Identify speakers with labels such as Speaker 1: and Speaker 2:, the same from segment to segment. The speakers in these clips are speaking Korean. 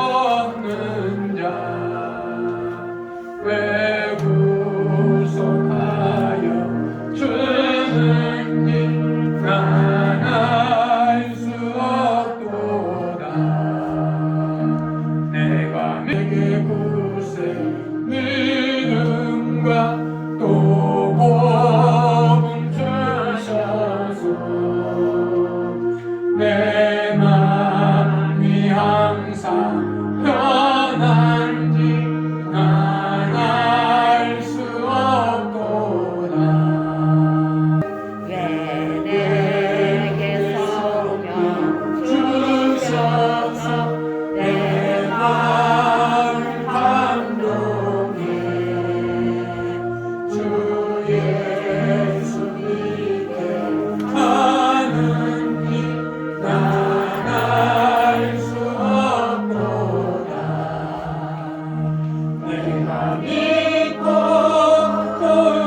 Speaker 1: 쓸데없는 자 왜 구속하여 주는지 난 알 수 없도다. 내가 내게 굳세 믿음과 또 복음 주셔서 내 마음이 항상 편한지 난 알 수 없도다.
Speaker 2: 왜 내게 성령 주셔서 내 마음 감동해
Speaker 1: 주 예수 믿게 하는지 난 알 수 없도다. 내가 믿고 또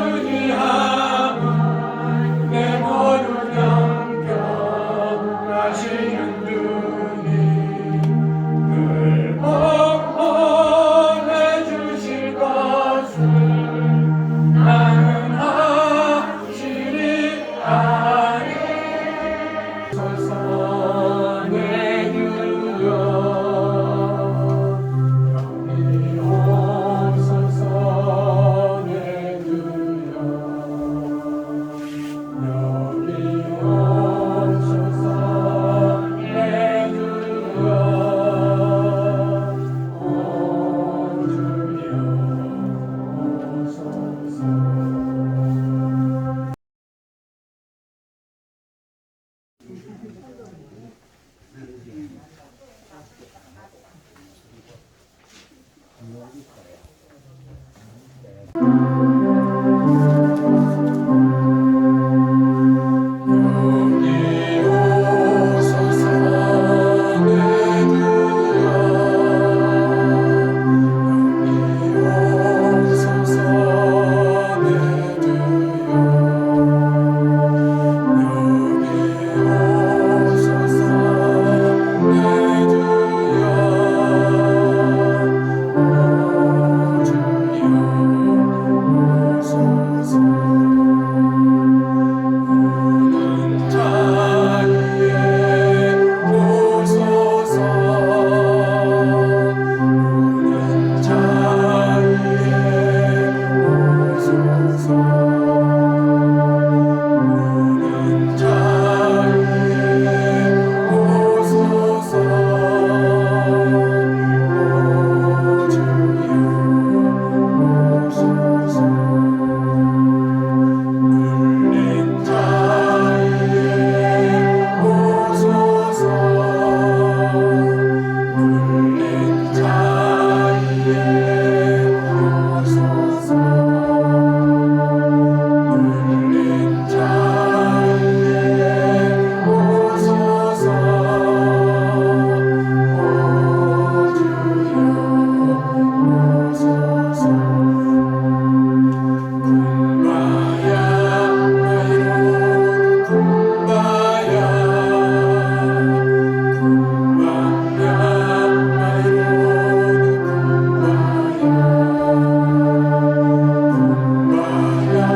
Speaker 1: 의지함은 내 모든 형편하시는 주님 늘 복원해 주실 것을 나는 확실히 아네. 서서 내 주여 여기 오소서 내 주여 여기 오소서 내 주여 오 주여 오소서. 여기 오소서 내 주여 여기 오소서 내 주여 여기 오소서 내 주여 오 주여 오소서. 우는 자리에 오소서 우는 자리에 오소서 우는 자리에 오소서 오 주여 오소서. 눌린 자리에 오소서 눌린 자리에 오소서 눌린 자리에 오소서 오 주여 오소서. 굼바야 마이로드 굼바야 굼바야 마이로드 굼바야 굼바야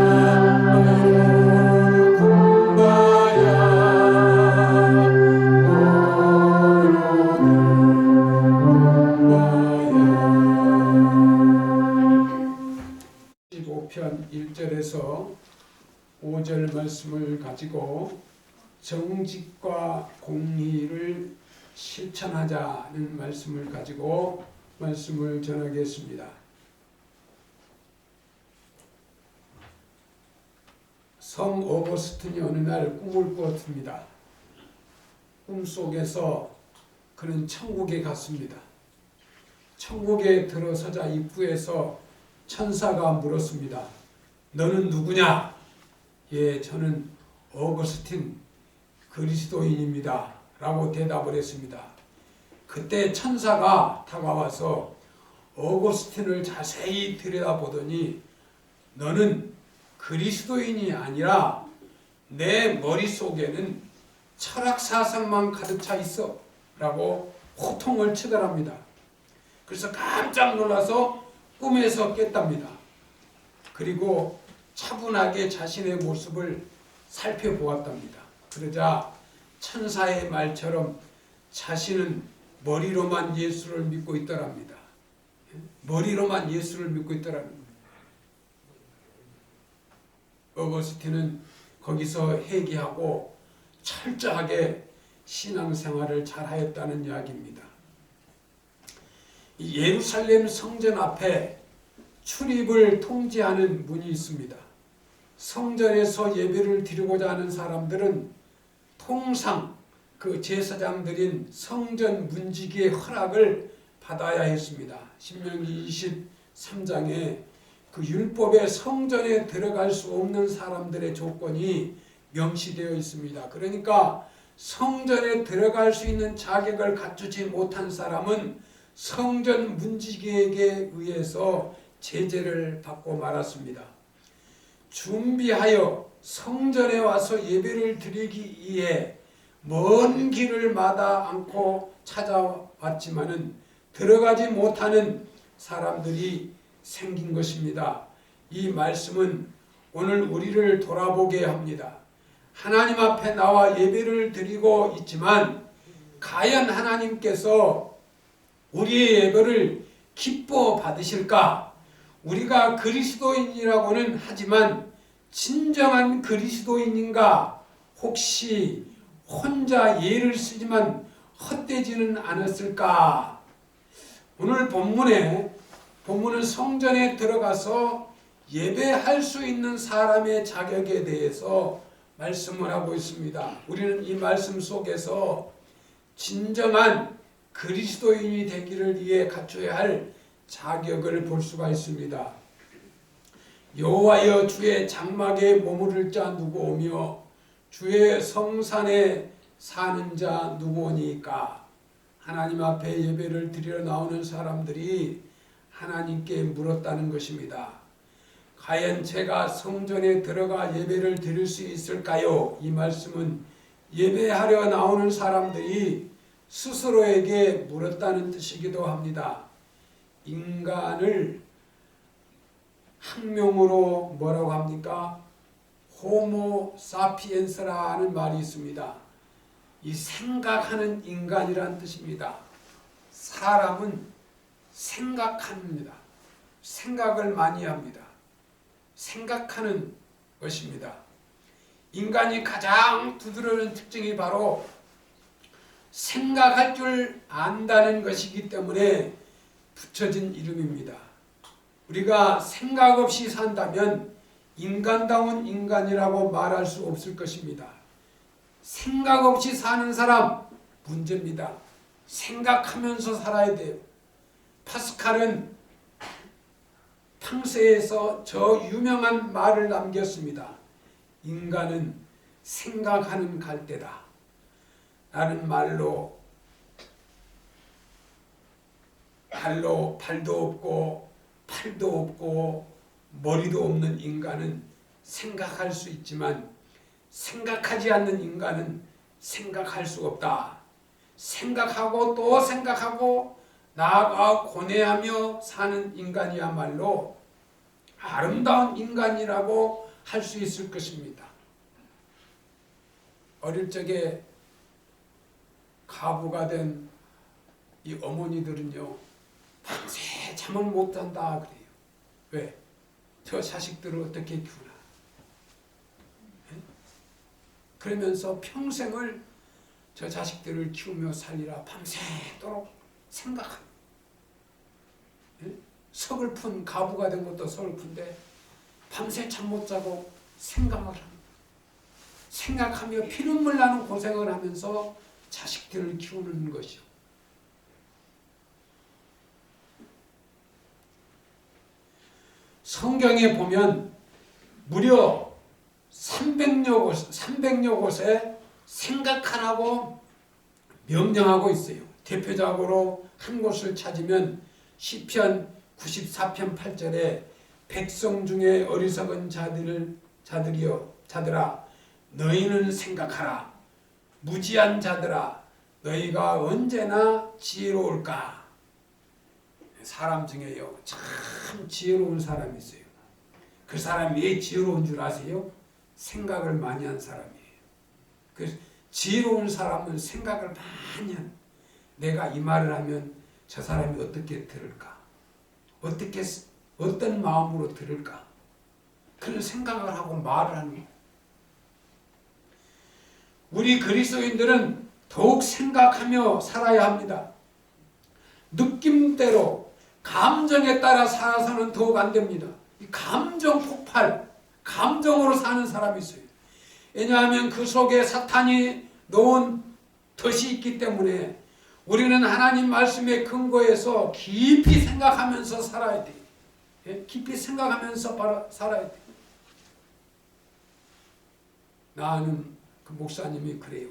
Speaker 1: 마이로드 굼바야 오로드 15편 1절에서 5절 말씀을 가지고 정직과 공의를 실천하자는 말씀을 가지고 말씀을 전하겠습니다. 성 어거스틴이 어느 날 꿈을 꾸었습니다. 꿈속에서 그는 천국에 갔습니다. 천국에 들어서자 입구에서 천사가 물었습니다. 너는 누구냐? 예, 저는 어거스틴 그리스도인입니다. 라고 대답을 했습니다. 그때 천사가 다가와서 어거스틴을 자세히 들여다보더니 너는 그리스도인이 아니라 내 머릿속에는 철학 사상만 가득 차 있어 라고 호통을 치더랍니다. 그래서 깜짝 놀라서 꿈에서 깼답니다. 그리고 차분하게 자신의 모습을 살펴보았답니다. 그러자 천사의 말처럼 자신은 머리로만 예수를 믿고 있더랍니다. 머리로만 예수를 믿고 있더랍니다. 어거스틴은 거기서 회개하고 철저하게 신앙생활을 잘하였다는 이야기입니다. 예루살렘 성전 앞에 출입을 통제하는 문이 있습니다. 성전에서 예배를 드리고자 하는 사람들은 통상 그 제사장들인 성전 문지기의 허락을 받아야 했습니다. 신명기 23장에 그 율법의 성전에 들어갈 수 없는 사람들의 조건이 명시되어 있습니다. 그러니까 성전에 들어갈 수 있는 자격을 갖추지 못한 사람은 성전 문지기에게 의해서 제재를 받고 말았습니다. 준비하여 성전에 와서 예배를 드리기 위해 먼 길을 마다 않고 찾아왔지만은 들어가지 못하는 사람들이 생긴 것입니다. 이 말씀은 오늘 우리를 돌아보게 합니다. 하나님 앞에 나와 예배를 드리고 있지만 과연 하나님께서 우리의 예배를 기뻐 받으실까? 우리가 그리스도인이라고는 하지만 진정한 그리스도인인가? 혹시 혼자 예를 쓰지만 헛되지는 않았을까? 오늘 본문은 성전에 들어가서 예배할 수 있는 사람의 자격에 대해서 말씀을 하고 있습니다. 우리는 이 말씀 속에서 진정한 그리스도인이 되기를 위해 갖춰야 할 자격을 볼 수가 있습니다. 여호와여 주의 장막에 머무를 자 누구오며 주의 성산에 사는 자 누구오니까? 하나님 앞에 예배를 드리러 나오는 사람들이 하나님께 물었다는 것입니다. 과연 제가 성전에 들어가 예배를 드릴 수 있을까요? 이 말씀은 예배하려 나오는 사람들이 스스로에게 물었다는 뜻이기도 합니다. 인간을 학명으로 뭐라고 합니까? 호모 사피엔스라는 말이 있습니다. 이 생각하는 인간이란 뜻입니다. 사람은 생각합니다. 생각을 많이 합니다. 생각하는 것입니다. 인간이 가장 두드러진 특징이 바로 생각할 줄 안다는 것이기 때문에 붙여진 이름입니다. 우리가 생각 없이 산다면 인간다운 인간이라고 말할 수 없을 것입니다. 생각 없이 사는 사람 문제입니다. 생각하면서 살아야 돼요. 파스칼은 탕세에서 저 유명한 말을 남겼습니다. 인간은 생각하는 갈대다. 라는 말로 발도 없고 팔도 없고 머리도 없는 인간은 생각할 수 있지만 생각하지 않는 인간은 생각할 수 없다. 생각하고 또 생각하고 나아가 고뇌하며 사는 인간이야말로 아름다운 인간이라고 할 수 있을 것입니다. 어릴 적에 가부가 된 이 어머니들은요 밤새 잠을 못 잔다 그래요. 왜? 저 자식들을 어떻게 키우나? 그러면서 평생을 저 자식들을 키우며 살리라 밤새도록 생각합니다. 서글픈 가부가 된 것도 서글픈데 밤새 잠 못 자고 생각을 합니다. 생각하며 피눈물 나는 고생을 하면서 자식들을 키우는 것이요. 성경에 보면 무려 300여 곳에 생각하라고 명령하고 있어요. 대표적으로 한 곳을 찾으면 시편 94편 8절에 백성 중에 어리석은 자들아 너희는 생각하라. 무지한 자들아 너희가 언제나 지혜로울까? 사람 중에요 참 지혜로운 사람이 있어요. 그 사람이 왜 지혜로운 줄 아세요? 생각을 많이 한 사람이에요. 그 지혜로운 사람은 생각을 많이 한. 내가 이 말을 하면 저 사람이 어떻게 들을까? 어떤 마음으로 들을까? 그런 생각을 하고 말을 하는 거예요. 우리 그리스도인들은 더욱 생각하며 살아야 합니다. 느낌대로 감정에 따라 살아서는 더욱 안 됩니다. 이 감정 폭발, 감정으로 사는 사람이 있어요. 왜냐하면 그 속에 사탄이 놓은 덫이 있기 때문에 우리는 하나님 말씀에 근거해서 깊이 생각하면서 살아야 돼요. 예? 깊이 생각하면서 살아야 돼요. 나는 그 목사님이 그래요.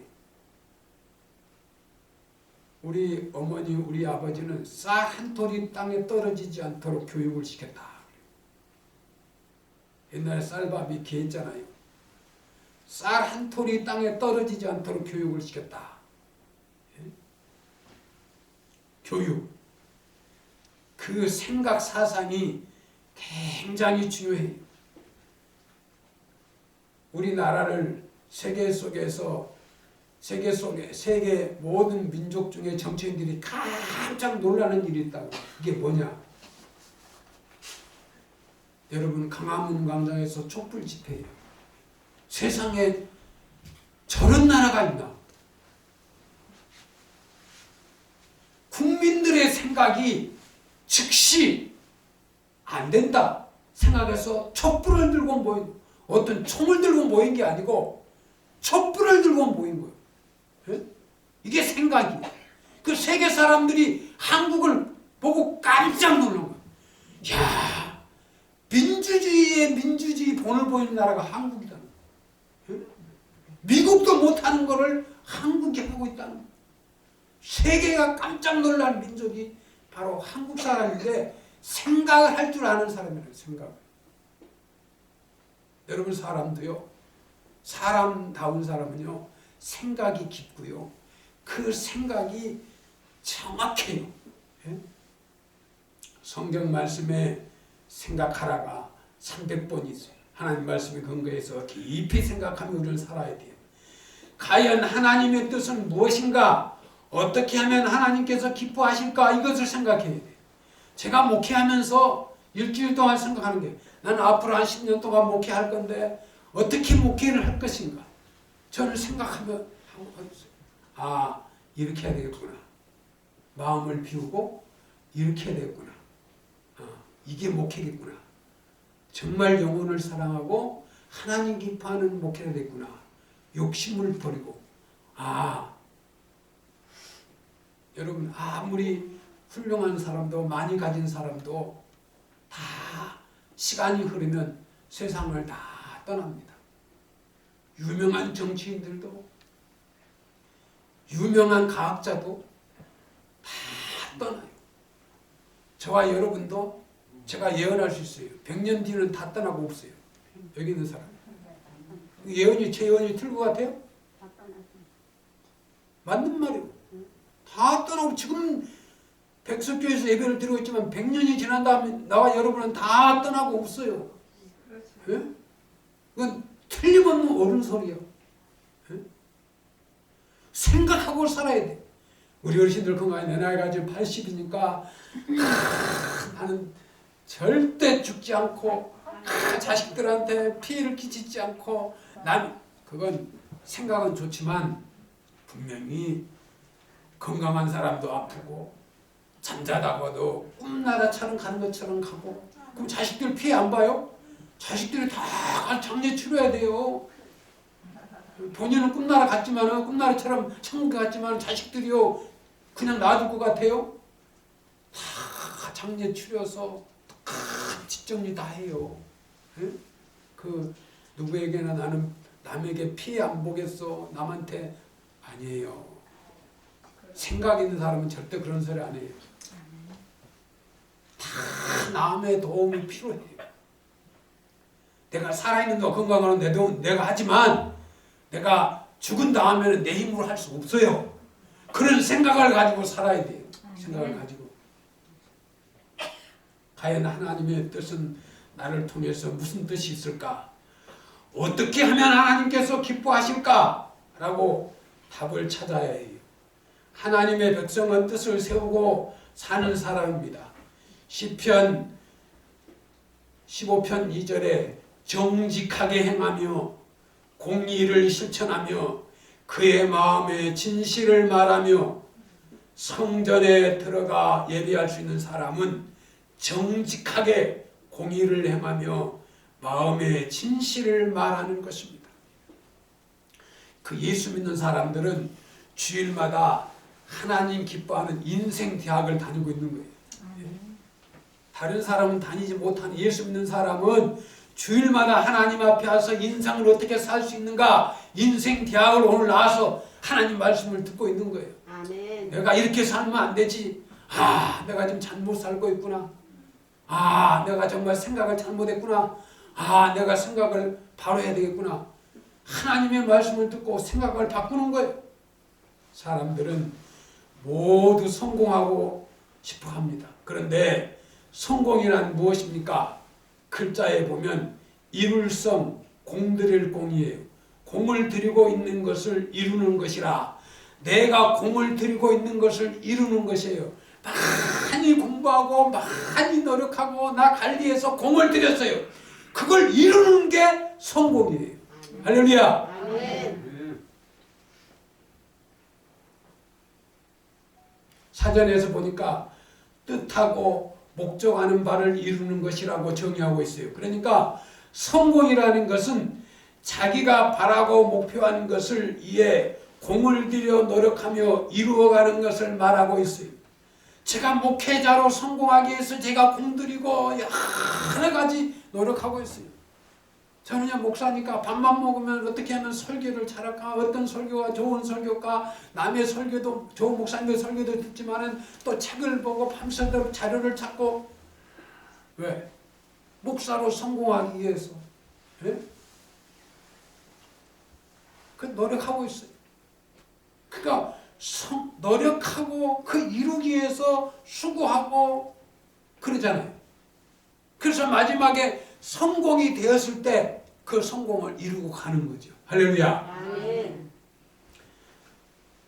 Speaker 1: 우리 어머니, 우리 아버지는 쌀 한 톨이 땅에 떨어지지 않도록 교육을 시켰다. 옛날에 쌀밥이 귀했잖아요. 쌀 한 톨이 땅에 떨어지지 않도록 교육을 시켰다. 예? 교육. 그 생각 사상이 굉장히 중요해요. 우리나라를 세계 모든 민족 중에 정치인들이 깜짝 놀라는 일이 있다고. 이게 뭐냐? 여러분 강화문 광장에서 촛불 집회예요. 세상에 저런 나라가 있나? 국민들의 생각이 즉시 안 된다 생각해서 촛불을 들고 모인, 어떤 총을 들고 모인 게 아니고 촛불을 들고 모인 거예요. 예? 이게 생각이에요. 그 세계 사람들이 한국을 보고 깜짝 놀란 거예요. 야, 민주주의 본을 보이는 나라가 한국이다. 예? 미국도 못하는 거를 한국이 하고 있다는 거예요. 세계가 깜짝 놀란 민족이 바로 한국 사람인데 생각을 할 줄 아는 사람이라는 생각. 여러분 사람도요. 사람다운 사람은요. 생각이 깊고요. 그 생각이 정확해요. 예? 성경 말씀에 생각하라가 300번 있어요. 하나님 말씀에 근거해서 깊이 생각하며 우리는 살아야 돼요. 과연 하나님의 뜻은 무엇인가? 어떻게 하면 하나님께서 기뻐하실까? 이것을 생각해야 돼요. 제가 목회하면서 일주일 동안 생각하는 게 나는 앞으로 한 10년 동안 목회할 건데 어떻게 목회를 할 것인가? 저는 생각하며 아, 이렇게 해야 되겠구나. 마음을 비우고 이렇게 해야 되겠구나. 이게 목회겠구나. 정말 영혼을 사랑하고 하나님 기뻐하는 목회가 됐구나. 욕심을 버리고 여러분 아무리 훌륭한 사람도 많이 가진 사람도 다 시간이 흐르면 세상을 다 떠납니다. 유명한 정치인들도 유명한 과학자도 다 떠나요. 저와 여러분도 제가 예언할 수 있어요. 100년 뒤는 다 떠나고 없어요. 여기 있는 사람. 제 예언이 틀린 것 같아요? 맞는 말이에요. 다 떠나고 지금 백석교에서 예배를 드리고 있지만 100년이 지난 다음에 나와 여러분은 다 떠나고 없어요. 예? 그건 틀림없는 옳은 소리예요. 예? 생각하고 살아야 돼. 우리 어르신들 건강에 내 나이가 지금 80이니까 나는 절대 죽지 않고 자식들한테 피해를 끼치지 않고 그건 생각은 좋지만 분명히 건강한 사람도 아프고 잠자다가도 꿈나라처럼 가는 것처럼 가고 그럼 자식들 피해 안 봐요? 자식들이 다 장례 치러야 돼요. 본인은 꿈나라 갔지만 꿈나라처럼 천국에 갔지만 자식들이요 그냥 놔둘 것 같아요? 다 장례 치러서 큰 뒷정리 다 해요. 예? 그 누구에게나 나는 남에게 피해 안 보겠어 남한테 아니에요. 생각 있는 사람은 절대 그런 소리 안 해요. 다 남의 도움이 필요해요. 내가 살아있는 너 건강한 내가 하지만 내가 죽은 다음에는 내 힘으로 할 수 없어요. 그런 생각을 가지고 살아야 돼요. 생각을 가지고. 과연 하나님의 뜻은 나를 통해서 무슨 뜻이 있을까? 어떻게 하면 하나님께서 기뻐하실까? 라고 답을 찾아야 해요. 하나님의 백성은 뜻을 세우고 사는 사람입니다. 시편 15편 2절에 정직하게 행하며 공의를 실천하며 그의 마음에 진실을 말하며 성전에 들어가 예배할 수 있는 사람은 정직하게 공의를 행하며 마음에 진실을 말하는 것입니다. 그 예수 믿는 사람들은 주일마다 하나님 기뻐하는 인생 대학을 다니고 있는 거예요. 다른 사람은 다니지 못하는 예수 믿는 사람은 주일마다 하나님 앞에 와서 인생을 어떻게 살 수 있는가 인생 대학을 오늘 나와서 하나님 말씀을 듣고 있는 거예요.
Speaker 2: 아멘.
Speaker 1: 내가 이렇게 살면 안 되지. 내가 지금 잘못 살고 있구나. 내가 정말 생각을 잘못했구나. 내가 생각을 바로 해야 되겠구나. 하나님의 말씀을 듣고 생각을 바꾸는 거예요. 사람들은 모두 성공하고 싶어 합니다. 그런데 성공이란 무엇입니까? 글자에 보면 이룰성, 공들일 공이에요. 공을 들이고 있는 것을 이루는 것이라. 내가 공을 들이고 있는 것을 이루는 것이에요. 많이 공부하고 많이 노력하고 나 관리해서 공을 들였어요. 그걸 이루는 게 성공이에요. 할렐루야.
Speaker 2: 아멘.
Speaker 1: 사전에서 보니까 뜻하고 목적하는 바를 이루는 것이라고 정의하고 있어요. 그러니까 성공이라는 것은 자기가 바라고 목표하는 것을 위해 공을 들여 노력하며 이루어가는 것을 말하고 있어요. 제가 목회자로 성공하기 위해서 제가 공들이고 여러 가지 노력하고 있어요. 저는요 목사니까 밥만 먹으면 어떻게 하면 설교를 잘할까? 어떤 설교가 좋은 설교가? 남의 설교도 좋은 목사님의 설교도 듣지만은 또 책을 보고 밤새도록 자료를 찾고 왜? 목사로 성공하기 위해서. 예? 그 노력하고 있어요. 그러니까 노력하고 그 이루기 위해서 수고하고 그러잖아요. 그래서 마지막에 성공이 되었을 때 그 성공을 이루고 가는 거죠. 할렐루야.
Speaker 2: 아멘.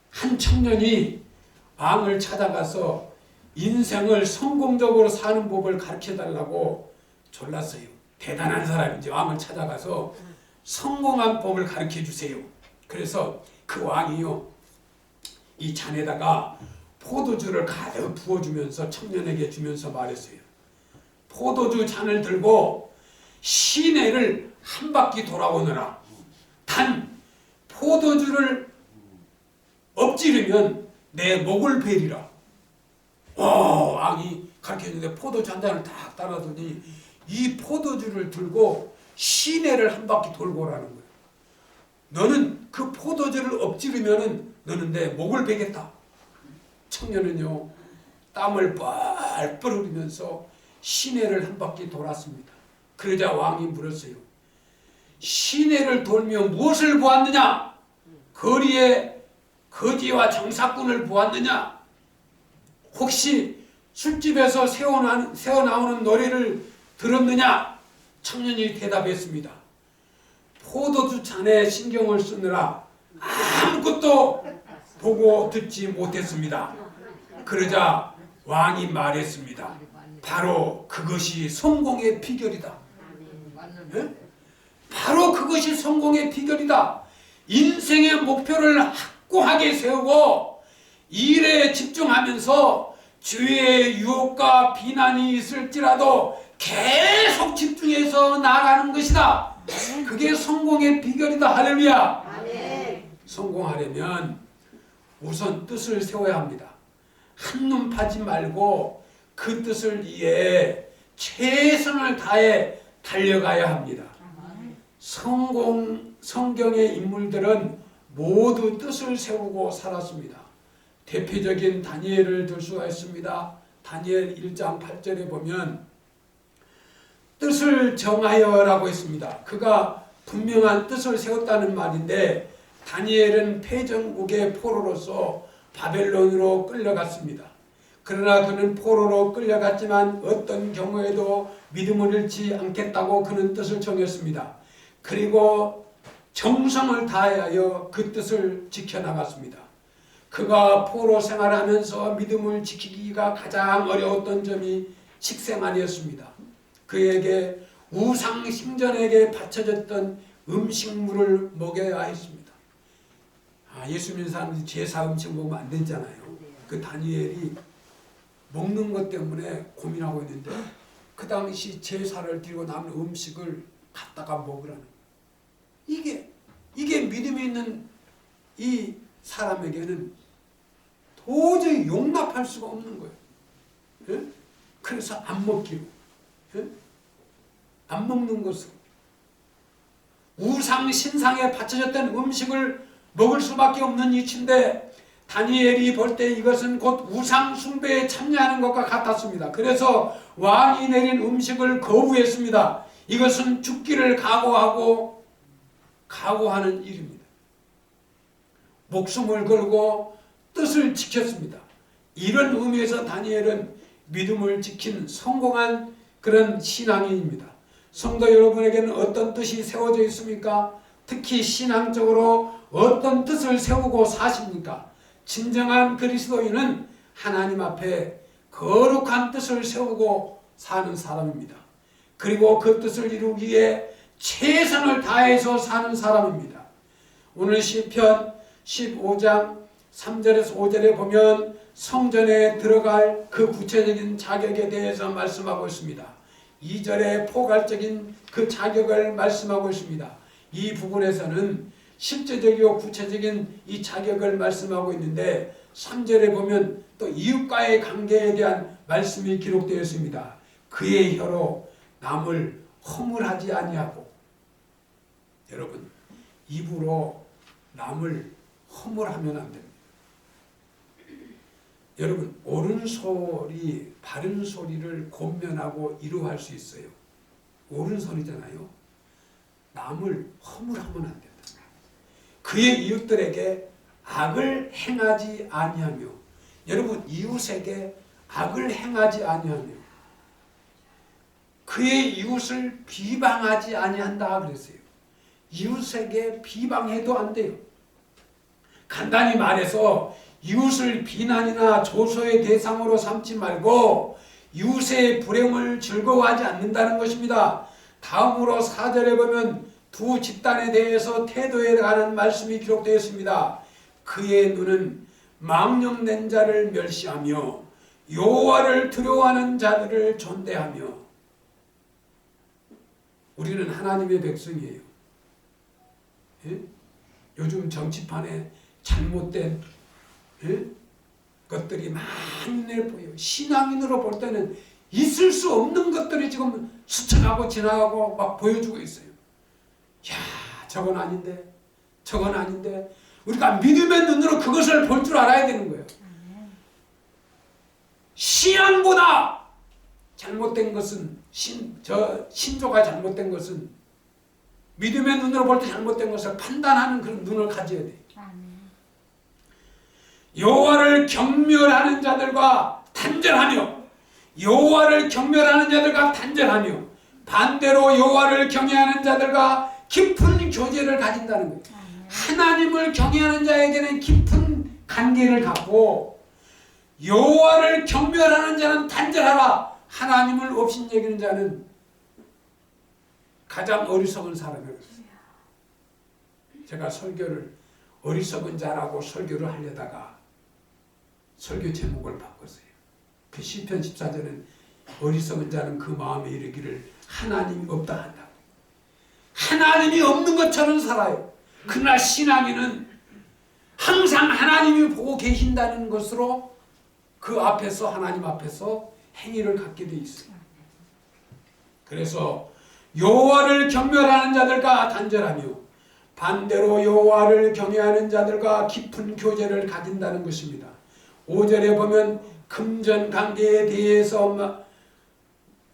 Speaker 1: 한 청년이 왕을 찾아가서 인생을 성공적으로 사는 법을 가르쳐달라고 졸랐어요. 대단한 사람인지 왕을 찾아가서 성공한 법을 가르쳐주세요. 그래서 그 왕이요 이 잔에다가 포도주를 가득 부어주면서 청년에게 주면서 말했어요. 포도주 잔을 들고 시내를 한 바퀴 돌아오느라. 단 포도주를 엎지르면 내 목을 베리라. 왕이 가르쳐주는데 포도주 한 잔을 딱 따라더니 이 포도주를 들고 시내를 한 바퀴 돌고 오라는 거예요. 너는 그 포도주를 엎지르면은 너는 내 목을 베겠다. 청년은요 땀을 뻘뻘 흘리면서 시내를 한 바퀴 돌았습니다. 그러자 왕이 물었어요. 시내를 돌며 무엇을 보았느냐? 거리에 거지와 정사꾼을 보았느냐? 혹시 술집에서 새어나오는 노래를 들었느냐? 청년이 대답했습니다. 포도주 잔에 신경을 쓰느라 아무것도 보고 듣지 못했습니다. 그러자 왕이 말했습니다. 바로 그것이 성공의 비결이다. 네? 바로 그것이 성공의 비결이다. 인생의 목표를 확고하게 세우고 일에 집중하면서 주위의 유혹과 비난이 있을지라도 계속 집중해서 나아가는 것이다. 그게 성공의 비결이다. 할렐루야.
Speaker 2: 아멘.
Speaker 1: 성공하려면 우선 뜻을 세워야 합니다. 한눈 파지 말고 그 뜻을 위해 최선을 다해 달려가야 합니다. 성경의 인물들은 모두 뜻을 세우고 살았습니다. 대표적인 다니엘을 들 수가 있습니다. 다니엘 1장 8절에 보면 뜻을 정하여라고 했습니다. 그가 분명한 뜻을 세웠다는 말인데 다니엘은 패전국의 포로로서 바벨론으로 끌려갔습니다. 그러나 그는 포로로 끌려갔지만 어떤 경우에도 믿음을 잃지 않겠다고 그는 뜻을 정했습니다. 그리고 정성을 다하여 그 뜻을 지켜나갔습니다. 그가 포로 생활하면서 믿음을 지키기가 가장 어려웠던 점이 식생활이었습니다. 그에게 우상 신전에게 바쳐졌던 음식물을 먹여야 했습니다. 예수 믿는 사람들이 제사 음식 먹으면 안 되잖아요. 그 다니엘이 먹는 것 때문에 고민하고 있는데 그 당시 제사를 드리고 남은 음식을 갖다가 먹으라는 이게 믿음이 있는 이 사람에게는 도저히 용납할 수가 없는 거예요. 예? 그래서 안 먹기로, 예? 안 먹는 것으로 우상 신상에 바쳐졌던 음식을 먹을 수밖에 없는 이치인데 다니엘이 볼 때 이것은 곧 우상 숭배에 참여하는 것과 같았습니다. 그래서 왕이 내린 음식을 거부했습니다. 이것은 죽기를 각오하는 일입니다. 목숨을 걸고 뜻을 지켰습니다. 이런 의미에서 다니엘은 믿음을 지킨 성공한 그런 신앙인입니다. 성도 여러분에게는 어떤 뜻이 세워져 있습니까? 특히 신앙적으로 어떤 뜻을 세우고 사십니까? 진정한 그리스도인은 하나님 앞에 거룩한 뜻을 세우고 사는 사람입니다. 그리고 그 뜻을 이루기 위해 최선을 다해서 사는 사람입니다. 오늘 시편 15장 3절에서 5절에 보면 성전에 들어갈 그 구체적인 자격에 대해서 말씀하고 있습니다. 2절에 포괄적인 그 자격을 말씀하고 있습니다. 이 부분에서는 실제적이고 구체적인 이 자격을 말씀하고 있는데 3절에 보면 또 이웃과의 관계에 대한 말씀이 기록되어 있습니다. 그의 혀로 남을 허물하지 아니하고, 여러분 입으로 남을 허물하면 안 됩니다. 여러분 옳은 소리, 바른 소리를 권면하고 이루할 수 있어요. 옳은 소리잖아요. 남을 허물하면 안 된다. 그의 이웃들에게 악을 행하지 아니하며, 여러분 이웃에게 악을 행하지 아니하며 그의 이웃을 비방하지 아니한다 그랬어요. 이웃에게 비방해도 안 돼요. 간단히 말해서 이웃을 비난이나 조소의 대상으로 삼지 말고 이웃의 불행을 즐거워하지 않는다는 것입니다. 다음으로 4절에 보면 두 집단에 대해서 태도에 관한 말씀이 기록되어 있습니다. 그의 눈은 망령된 자를 멸시하며 여호와를 두려워하는 자들을 존대하며. 우리는 하나님의 백성이에요. 예? 요즘 정치판에 잘못된 것들이 많이 보여요. 신앙인으로 볼 때는 있을 수 없는 것들이 지금 스쳐가고 지나가고 막 보여주고 있어요. 야, 저건 아닌데, 저건 아닌데. 우리가 믿음의 눈으로 그것을 볼 줄 알아야 되는 거예요. 신앙보다 잘못된 것은 신조가 잘못된 것은 믿음의 눈으로 볼 때 잘못된 것을 판단하는 그런 눈을 가져야 돼요. 여호와를 경멸하는 자들과 단절하며, 여호와를 경멸하는 자들과 단절하며 반대로 여호와를 경외하는 자들과 깊은 교제를 가진다는 거예요. 하나님을 경외하는 자에게는 깊은 관계를 갖고 여호와를 경멸하는 자는 단절하라. 하나님을 업신여기는 자는 가장 어리석은 사람이라고 했어요. 제가 설교를 어리석은 자라고 설교를 하려다가 설교 제목을 바꿨어요. 그 시편 14절은 어리석은 자는 그 마음에 이르기를 하나님이 없다 한다고. 하나님이 없는 것처럼 살아요. 그러나 신앙인은 항상 하나님이 보고 계신다는 것으로 그 앞에서, 하나님 앞에서 행위를 갖게 돼 있어요. 그래서 여호와를 경멸하는 자들과 단절하며 반대로 여호와를 경외하는 자들과 깊은 교제를 가진다는 것입니다. 5절에 보면 금전 관계에 대해서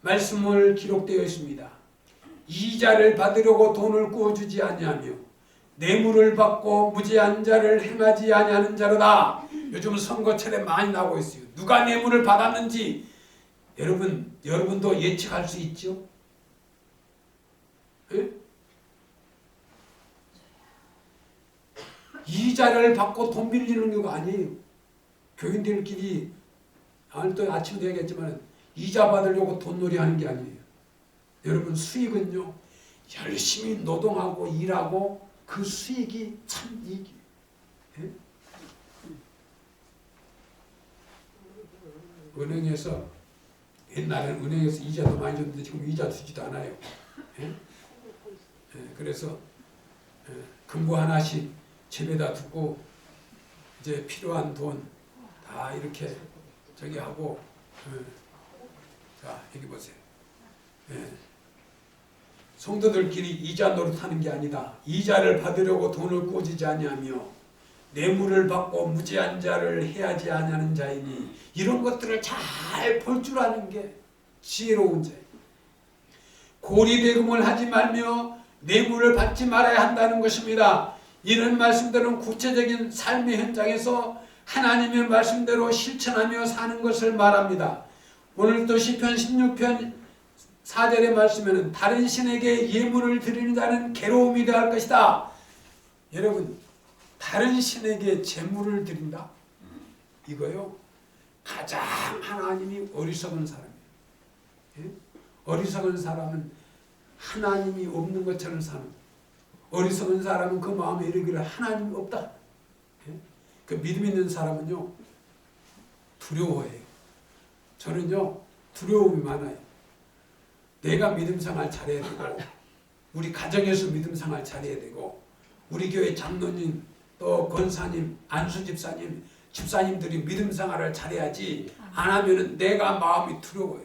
Speaker 1: 말씀을 기록되어 있습니다. 이자를 받으려고 돈을 구워주지 아니하며 뇌물을 받고 무지한 자를 행하지 아니하는 자로다. 요즘 선거철에 많이 나오고 있어요. 누가 뇌물을 받았는지 여러분도 예측할 수 있죠? 예? 이자를 받고 돈 빌리는 거 아니에요. 교인들끼리 또 아침에도 얘기했지만 이자 받으려고 돈놀이 하는 게 아니에요. 여러분 수익은요 열심히 노동하고 일하고 그 수익이 참 이익이에요. 예? 은행에서 옛날에는 은행에서 이자도 많이 줬는데 지금 이자 주지도 않아요. 예? 예, 그래서 금고 하나씩 집에다 두고 이제 필요한 돈 다 이렇게 저기 하고 자 여기 보세요. 예. 성도들끼리 이자 노릇하는 게 아니다. 이자를 받으려고 돈을 꾸짖지 아니하며 뇌물을 받고 무죄한 자를 해하지 아니하는 자이니 이런 것들을 잘 볼 줄 아는 게 지혜로운 자예요. 고리대금을 하지 말며 뇌물을 받지 말아야 한다는 것입니다. 이런 말씀들은 구체적인 삶의 현장에서 하나님의 말씀대로 실천하며 사는 것을 말합니다. 오늘도 시편 16편 4절의 말씀에는 다른 신에게 예물을 드리는 자는 괴로움이 더할 것이다. 여러분 다른 신에게 제물을 드린다? 이거요 가장 하나님이 어리석은 사람이에요. 예? 어리석은 사람은 하나님이 없는 것처럼 사는 거예요. 어리석은 사람은 그 마음에 이르기를 하나님이 없다. 예? 그 믿음 있는 사람은요 두려워해요. 저는요 두려움이 많아요. 내가 믿음 생활 잘해야 되고 우리 가정에서 믿음 생활 잘해야 되고 우리 교회 장로님 또 권사님 안수 집사님 집사님들이 믿음 생활을 잘해야지 안 하면은 내가 마음이 두려워요.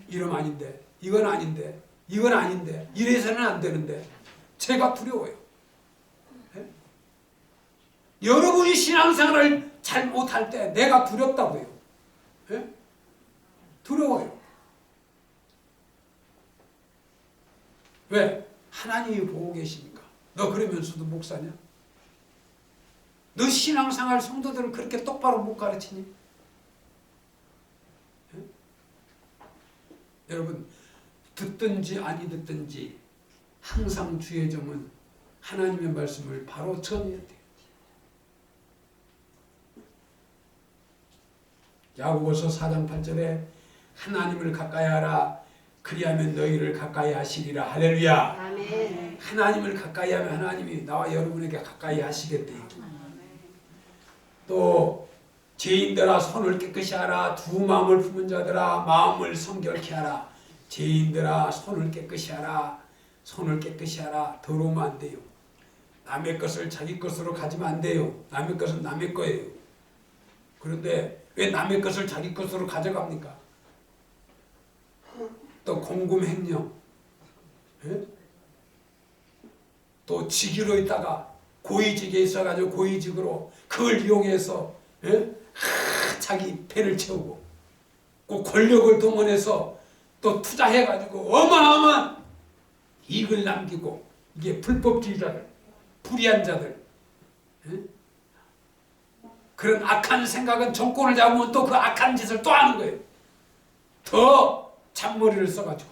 Speaker 1: 이러면 아닌데 이건 아닌데 이건 아닌데 이래서는 안 되는데 제가 두려워요. 예? 여러분이 신앙생활을 잘 못할 때 내가 두렵다고요. 예? 두려워요. 왜? 하나님이 보고 계시니까. 너 그러면서도 목사냐? 너 신앙생활 성도들을 그렇게 똑바로 못 가르치니? 예? 여러분 듣든지 아니 듣든지 항상 주의 점은 하나님의 말씀을 바로 전해야 돼요. 야고보서 4장 8절에 하나님을 가까이 하라 그리하면 너희를 가까이 하시리라. 할렐루야.
Speaker 2: 아멘.
Speaker 1: 하나님을 가까이 하면 하나님이 나와 여러분에게 가까이 하시겠대요. 또 죄인들아 손을 깨끗이 하라. 두 마음을 품은 자들아 마음을 성결케 하라. 죄인들아 손을 깨끗이 하라. 손을 깨끗이 하라. 더러우면 안 돼요. 남의 것을 자기 것으로 가지면 안 돼요. 남의 것은 남의 거예요. 그런데 왜 남의 것을 자기 것으로 가져갑니까? 또 공금횡령, 예? 또 직위로 있다가 고위직에 있어가지고 고위직으로 그걸 이용해서 예? 자기 배를 채우고 그 권력을 동원해서 또 투자해가지고 어마어마한 이익을 남기고 이게 불법주의자들, 불의한 자들 예? 그런 악한 생각은 정권을 잡으면 또 그 악한 짓을 또 하는 거예요. 더 잔머리를 써가지고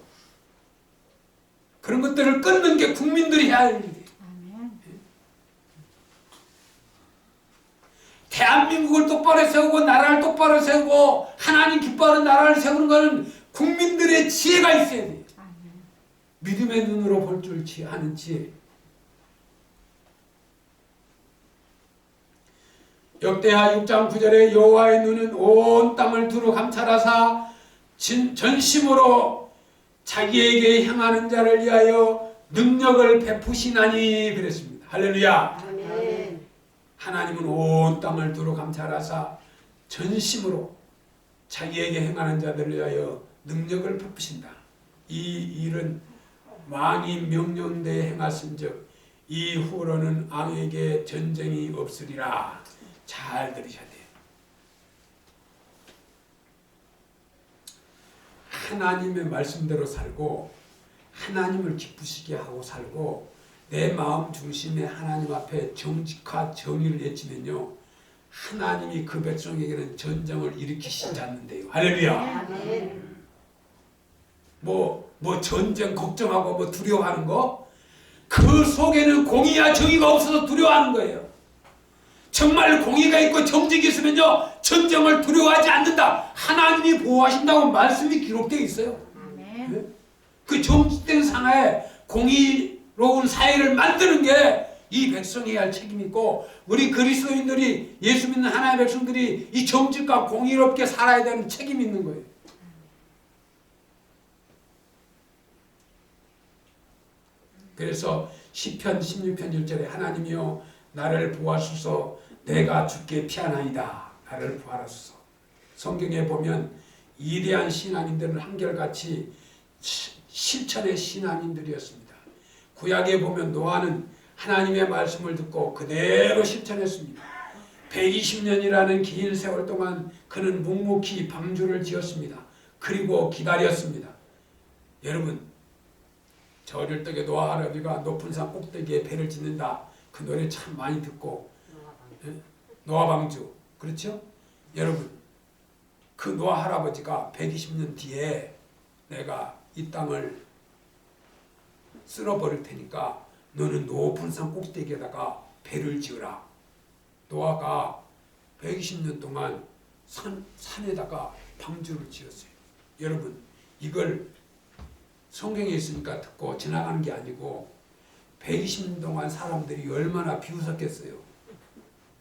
Speaker 1: 그런 것들을 끊는 게 국민들이 해야 할 일이에요. 대한민국을 똑바로 세우고 나라를 똑바로 세우고 하나님 기뻐하는 나라를 세우는 것은 국민들의 지혜가 있어야 돼요. 믿음의 눈으로 볼 줄 아는 지혜. 역대하 6장 9절에 여호와의 눈은 온 땅을 두루 감찰하사 전심으로 자기에게 향하는 자를 위하여 능력을 베푸시나니 그랬습니다. 할렐루야.
Speaker 2: 아멘.
Speaker 1: 하나님은 온 땅을 두루 감찰하사 전심으로 자기에게 행하는 자들을 위하여 능력을 베푸신다. 이 일은 왕이 명령대에 행하신즉 이후로는 왕에게 전쟁이 없으리라. 잘 들으셔야 돼요. 하나님의 말씀대로 살고 하나님을 기쁘시게 하고 살고 내 마음 중심에 하나님 앞에 정직과 정의를 외치면요 하나님이 그 백성에게는 전쟁을 일으키시지 않는데요. 할렐루야.
Speaker 2: 아멘.
Speaker 1: 뭐 전쟁 걱정하고 뭐 두려워하는 거, 그 속에는 공의와 정의가 없어서 두려워하는 거예요. 정말 공의가 있고 정직이 있으면요 전쟁을 두려워하지 않는다. 하나님이 보호하신다고 말씀이 기록되어 있어요. 네? 그 정직된 상하에 공의로운 사회를 만드는 게 이 백성이 할 책임이 있고, 우리 그리스도인들이, 예수 믿는 하나님의 백성들이 이 정직과 공의롭게 살아야 되는 책임이 있는 거예요. 그래서 시편 16편 1절에 하나님이여 나를 보호하소서, 내가 주께 피하나이다. 나를 보호하소서. 성경에 보면 위대한 신앙인들은 한결같이 실천의 신앙인들이었습니다. 구약에 보면 노아는 하나님의 말씀을 듣고 그대로 실천했습니다. 120년이라는 긴 세월 동안 그는 묵묵히 방주를 지었습니다. 그리고 기다렸습니다. 여러분, 저 어릴 적에 노아 할아버지가 높은 산 꼭대기에 배를 짓는다, 그 노래 참 많이 듣고, 노아 방주, 그렇죠? 여러분, 그 노아 할아버지가 120년 뒤에 내가 이 땅을 쓸어버릴 테니까 너는 높은 산 꼭대기에다가 배를 지으라. 노아가 120년 동안 산에다가 방주를 지었어요. 여러분, 이걸 성경에 있으니까 듣고 지나가는 게 아니고 120년 동안 사람들이 얼마나 비웃었겠어요.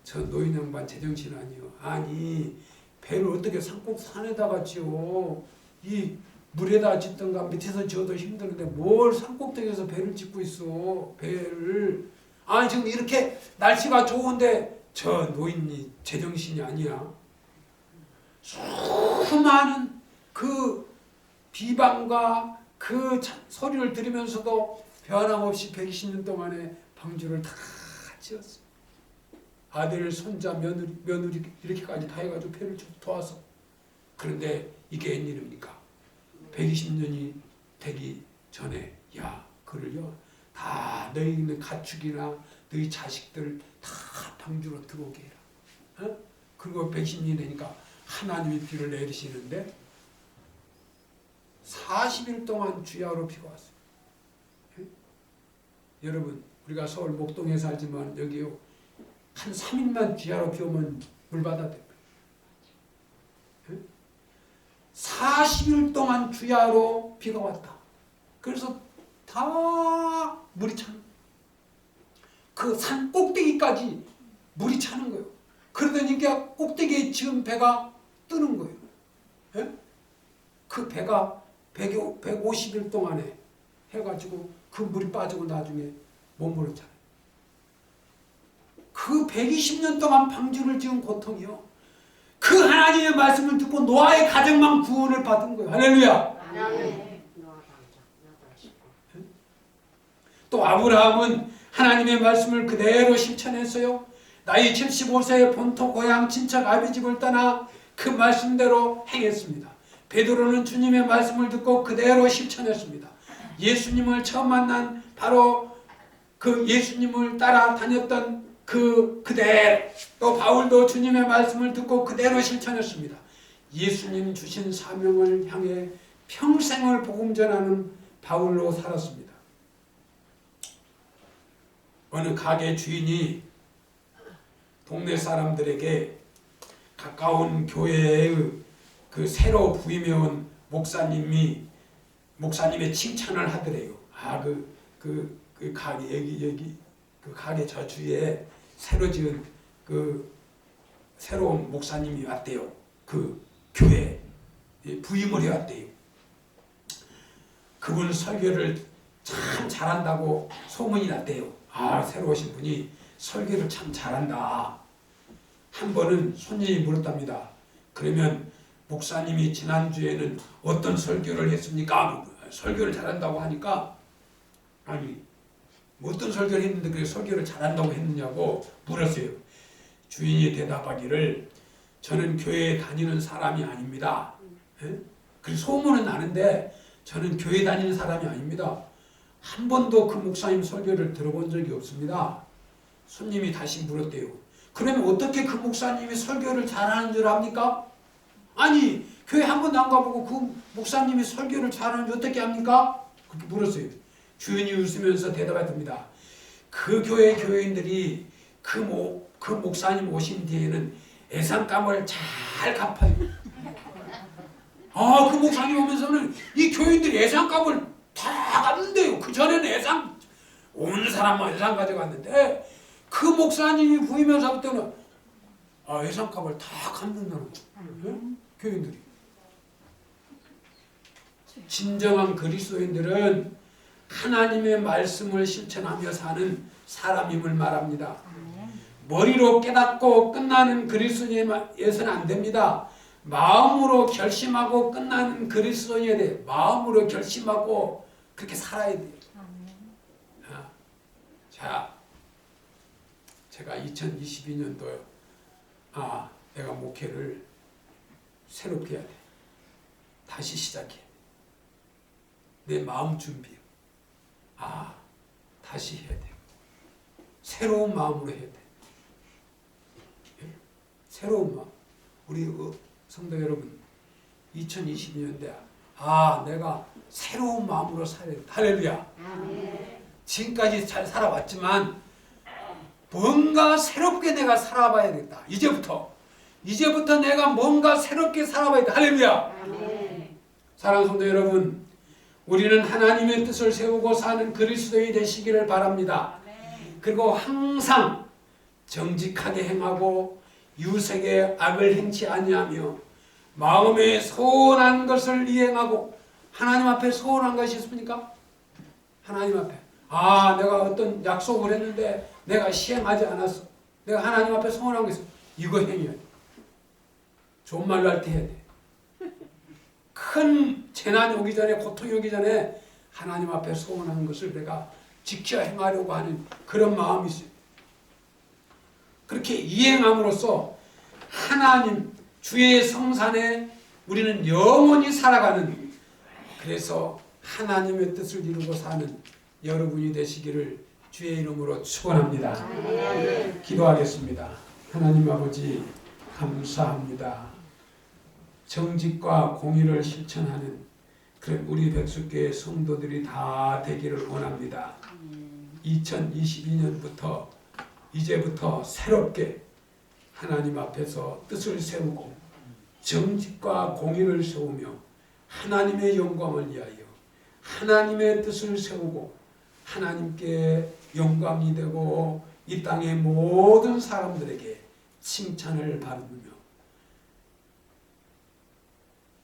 Speaker 1: 저 노인 양반 제정신 아니요. 아니, 배를 어떻게 산에다가 지어? 이 물에다 짓든가 밑에서 지어도 힘드는데 뭘 산꼭대기에서 배를 짓고 있어. 배를. 아니 지금 이렇게 날씨가 좋은데 저 노인이 제정신이 아니야. 수많은 그 비방과 그 소리를 들으면서도 변함없이 120년 동안에 방주를 다 지었어. 아들, 손자, 며느리 이렇게까지 다 해가지고 배를 도와서. 그런데 이게 웬일입니까? 120년이 되기 전에 야, 그를요 다 너희 있는 가축이나 너희 자식들 다 방주로 들어오게 해라. 어? 그리고 120년이 되니까 하나님이 비를 내리시는데 40일 동안 주야로 비가 왔어요. 예? 여러분, 우리가 서울 목동에 살지만 여기요 한 3일만 주야로 비 오면 물바다 됩니다. 40일 동안 주야로 비가 왔다. 그래서 다 물이 차는 거예요. 그 산 꼭대기까지 물이 차는 거예요. 그러더니 꼭대기에 지은 배가 뜨는 거예요. 예? 그 배가 150일 동안에 해가지고 그 물이 빠지고 나중에 못 물었잖아요. 그 120년 동안 방주를 지은 고통이요. 그 하나님의 말씀을 듣고 노아의 가정만 구원을 받은 거예요. 할렐루야. 또 아브라함은 하나님의 말씀을 그대로 실천했어요. 나이 75세에 본토 고향 친척 아비 집을 떠나 그 말씀대로 행했습니다. 베드로는 주님의 말씀을 듣고 그대로 실천했습니다. 예수님을 처음 만난 바로 그 예수님을 따라 다녔던 그대로, 또 바울도 주님의 말씀을 듣고 그대로 실천했습니다. 예수님 주신 사명을 향해 평생을 복음 전하는 바울로 살았습니다. 어느 가게 주인이 동네 사람들에게 가까운 교회의 그 새로 부임해온 목사님의 칭찬을 하더래요. 그 가게 여기 그 가게 저 주위에 새로 지은 그 새로운 목사님이 왔대요. 그 교회에 부임을 해왔대요. 그분 설교를 참 잘한다고 소문이 났대요. 아, 새로 오신 분이 설교를 참 잘한다. 한 번은 손님이 물었답니다. 그러면 목사님이 지난주에는 어떤 설교를 했습니까? 설교를 잘한다고 하니까, 아니 어떤 설교를 했는데 그렇게 설교를 잘한다고 했느냐고 물었어요. 주인이 대답하기를 저는 교회에 다니는 사람이 아닙니다. 그 소문은 나는데 저는 교회 다니는 사람이 아닙니다. 한 번도 그 목사님 설교를 들어본 적이 없습니다. 손님이 다시 물었대요. 그러면 어떻게 그 목사님이 설교를 잘하는 줄 압니까? 아니 교회 한 번도 안 가보고 그 목사님이 설교를 잘하는 줄 어떻게 압니까? 그렇게 물었어요. 주인이 웃으면서 대답했답니다. 그 교회 교인들이 그 목사님 오신 뒤에는 예산감을 잘 갚아요. 그 목사님 오면서는 이 교인들이 예산값을 다 갚는데요. 그 전에는 예산 온 사람만 예산 가져갔는데 그 목사님이 부임해서부터는 예산값을 다 갚는다는 거예요. 교인들이. 진정한 그리스도인들은 하나님의 말씀을 실천하며 사는 사람임을 말합니다. 머리로 깨닫고 끝나는 그리스도인에서는 안 됩니다. 마음으로 결심하고 끝나는 그리스도인에 대해 마음으로 결심하고 그렇게 살아야 돼요. 자, 제가 2022년도에 내가 목회를 새롭게 해야 돼. 다시 시작해. 내 마음 준비. 다시 해야 돼. 새로운 마음으로 해야 돼. 새로운 마음. 우리 성도 여러분, 2022년대 내가 새로운 마음으로 살아야 돼. 할렐루야. 지금까지 잘 살아왔지만 뭔가 새롭게 내가 살아봐야겠다. 이제부터 내가 뭔가 새롭게 살아봐야 돼. 할렐루야. 사랑하는 성도 여러분, 우리는 하나님의 뜻을 세우고 사는 그리스도인이 되시기를 바랍니다. 그리고 항상 정직하게 행하고 유색에 악을 행치 아니하며 마음에 소원한 것을 이행하고. 하나님 앞에 소원한 것이 있습니까? 하나님 앞에 내가 어떤 약속을 했는데 내가 시행하지 않았어. 내가 하나님 앞에 소원한 거 있어. 이거 행해야 돼. 좋은 말로 할 때 해야 돼. 큰 재난이 오기 전에, 고통이 오기 전에 하나님 앞에 소원하는 것을 내가 지켜 행하려고 하는 그런 마음이 있어요. 그렇게 이행함으로써 하나님 주의 성산에 우리는 영원히 살아가는, 그래서 하나님의 뜻을 이루고 사는 여러분이 되시기를 주의 이름으로 축원합니다. 기도하겠습니다. 하나님 아버지 감사합니다. 정직과 공의를 실천하는 그런 우리 백숙교회 성도들이 다 되기를 원합니다. 2022년부터 이제부터 새롭게 하나님 앞에서 뜻을 세우고 정직과 공의를 세우며 하나님의 영광을 위하여 하나님의 뜻을 세우고 하나님께 영광이 되고 이 땅의 모든 사람들에게 칭찬을 받으며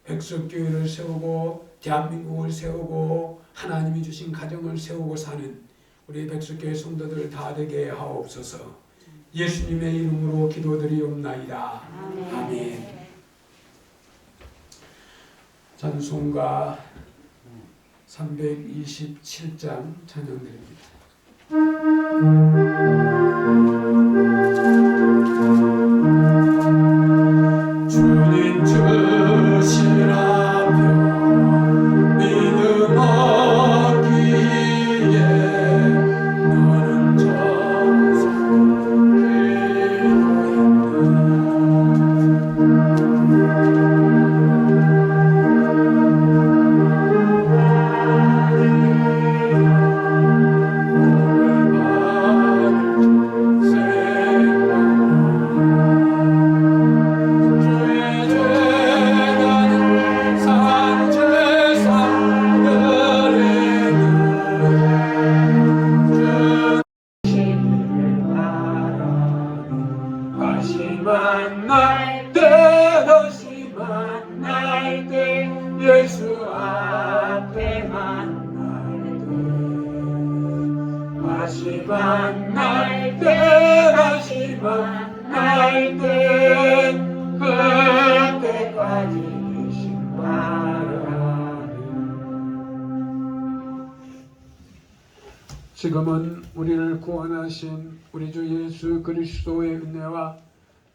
Speaker 1: 백석교회를 세우고 대한민국을 세우고 하나님이 주신 가정을 세우고 사는 우리 백석교회 성도들 다 되게 하옵소서. 예수님의 이름으로 기도드리옵나이다. 아멘. 찬송가 327장 찬양드립니다. 주님 주시라며 믿음 얻기에 너는 정성을 예수 앞에 만날 때 다시 만날 때 그때까지 계신 바라는. 지금은 우리를 구원하신 우리 주 예수 그리스도의 은혜와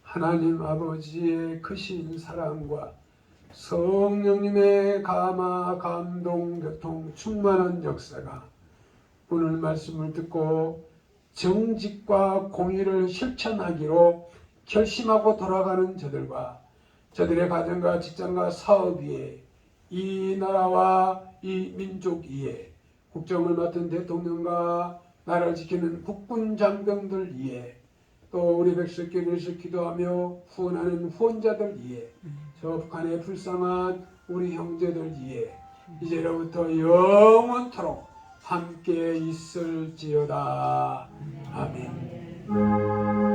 Speaker 1: 하나님 아버지의 크신 사랑과 성령님의 감화, 감동, 교통, 충만한 역사가 오늘 말씀을 듣고 정직과 공의를 실천하기로 결심하고 돌아가는 저들과 저들의 가정과 직장과 사업 위에 이 나라와 이 민족 위에 국정을 맡은 대통령과 나라를 지키는 국군 장병들 위에 또 우리 백성끼리 위해서 기도하며 후원하는 후원자들 위에 저 북한의 불쌍한 우리 형제들 위에 이제로부터 영원토록 함께 있을지어다. 아멘.